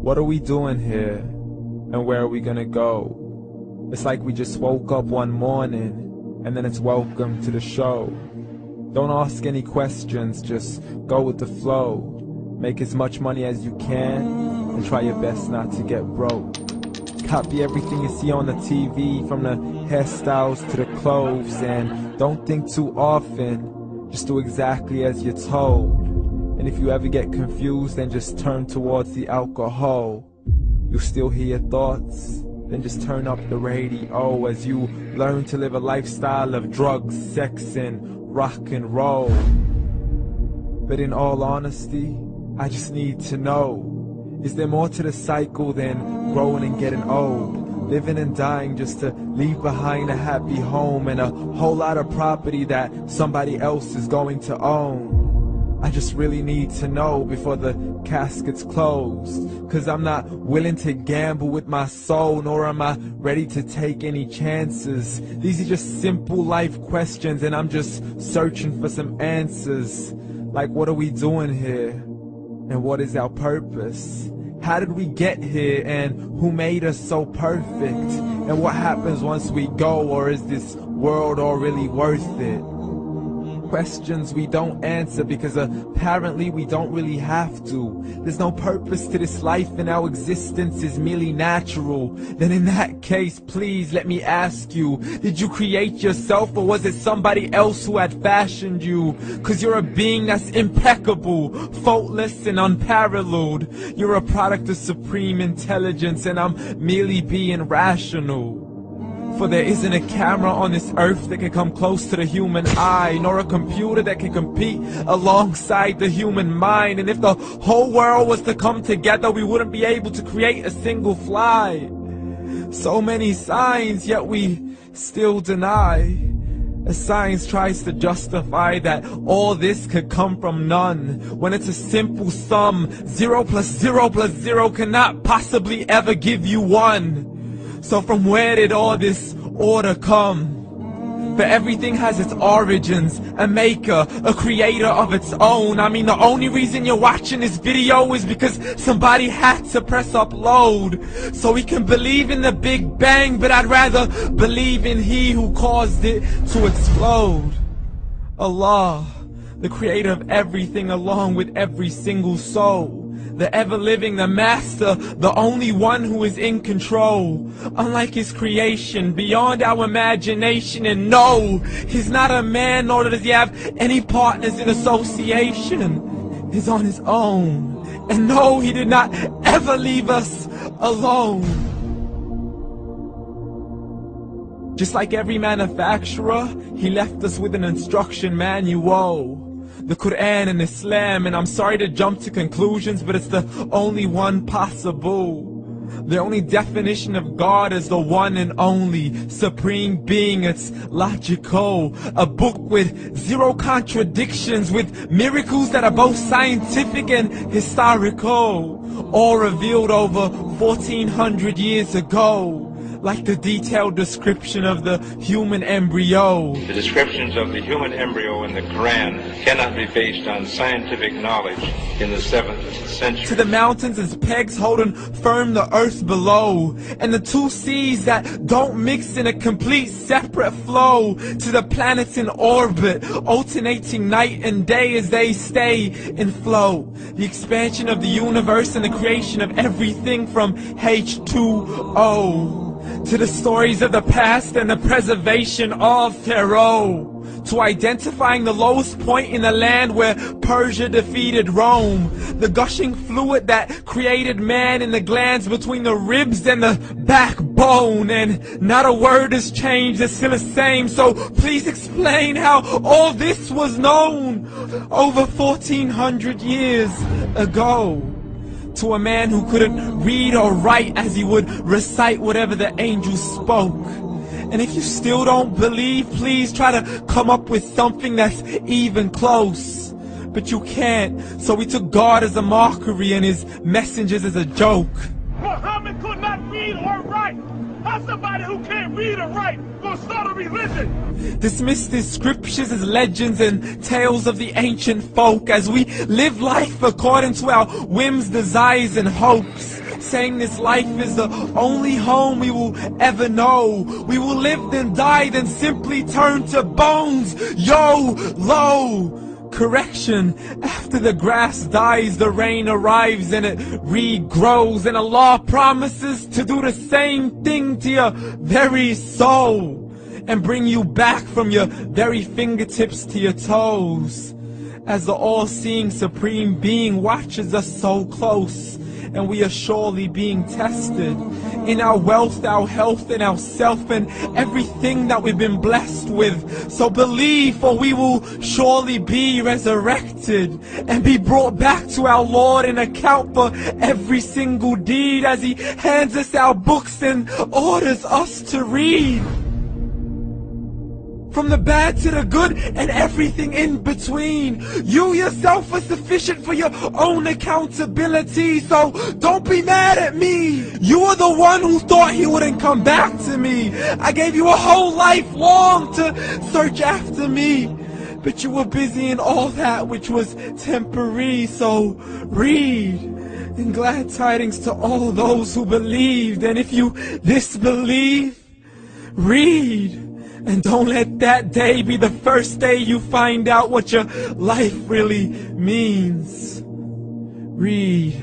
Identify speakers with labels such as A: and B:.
A: What are we doing here? And where are we gonna go? It's like we just woke up one morning, and then it's welcome to the show. Don't ask any questions, just go with the flow. Make as much money as you can, and try your best not to get broke. Copy everything you see on the TV, from the hairstyles to the clothes, and don't think too often, just do exactly as you're told. And if you ever get confused, then just turn towards the alcohol. You'll still hear your thoughts, then just turn up the radio as you learn to live a lifestyle of drugs, sex, and rock and roll. But in all honesty, I just need to know, is there more to the cycle than growing and getting old? Living and dying just to leave behind a happy home and a whole lot of property that somebody else is going to own. I just really need to know before the casket's closed, 'cause I'm not willing to gamble with my soul, nor am I ready to take any chances. These are just simple life questions, and I'm just searching for some answers. Like, what are we doing here? And what is our purpose? How did we get here, and who made us so perfect? And what happens once we go, or is this world all really worth it? Questions we don't answer because apparently we don't really have to. There's no purpose to this life and our existence is merely natural. Then in that case, please let me ask you, did you create yourself, or was it somebody else who had fashioned you? 'Cause you're a being that's impeccable, faultless and unparalleled. You're a product of supreme intelligence, and I'm merely being rational. For there isn't a camera on this earth that can come close to the human eye, nor a computer that can compete alongside the human mind. And if the whole world was to come together, we wouldn't be able to create a single fly. So many signs, yet we still deny. As science tries to justify that all this could come from none, when it's a simple sum. 0 plus 0 plus 0 cannot possibly ever give you 1. So from where did all this order come? But everything has its origins, a maker, a creator of its own. I mean, the only reason you're watching this video is because somebody had to press upload. So we can believe in the Big Bang, but I'd rather believe in He who caused it to explode. Allah, the creator of everything, along with every single soul. The ever-living, the master, the only one who is in control. Unlike his creation, beyond our imagination. And no, he's not a man, nor does he have any partners in association. He's on his own. And no, he did not ever leave us alone. Just like every manufacturer, he left us with an instruction manual. The Quran and Islam, and I'm sorry to jump to conclusions, but it's the only one possible. The only definition of God is the one and only supreme being. It's logical, a book with 0 contradictions, with miracles that are both scientific and historical, all revealed over 1400 years ago. Like the detailed description of the human embryo.
B: The descriptions of the human embryo in the Quran cannot be based on scientific knowledge in the 7th century.
A: To the mountains as pegs holding firm the earth below, and the 2 seas that don't mix in a complete separate flow. To the planets in orbit, alternating night and day as they stay in flow. The expansion of the universe and the creation of everything from H2O. To the stories of the past and the preservation of Pharaoh. To identifying the lowest point in the land where Persia defeated Rome. The gushing fluid that created man in the glands between the ribs and the backbone. And not a word has changed, it's still the same. So please explain how all this was known over 1400 years ago. To a man who couldn't read or write, as he would recite whatever the angels spoke. And if you still don't believe, please try to come up with something that's even close. But you can't, so we took God as a mockery and his messengers as a joke.
C: Muhammad could not read or write. How's somebody who can't read or write gonna start a religion?
A: Dismiss these scriptures as legends and tales of the ancient folk as we live life according to our whims, desires, and hopes. Saying this life is the only home we will ever know. We will live then die, then simply turn to bones. YOLO! Correction, after the grass dies, the rain arrives and it regrows, and Allah promises to do the same thing to your very soul and bring you back from your very fingertips to your toes, as the all-seeing supreme being watches us so close, and we are surely being tested in our wealth, our health, and our self, and everything that we've been blessed with. So believe, for we will surely be resurrected and be brought back to our Lord and account for every single deed as He hands us our books and orders us to read. From the bad to the good and everything in between. You yourself are sufficient for your own accountability, so don't be mad at me. You are the one who thought He wouldn't come back to me. I gave you a whole life long to search after me, but you were busy in all that which was temporary. So read, and glad tidings to all those who believed. And if you disbelieve, read. And don't let that day be the first day you find out what your life really means. Read.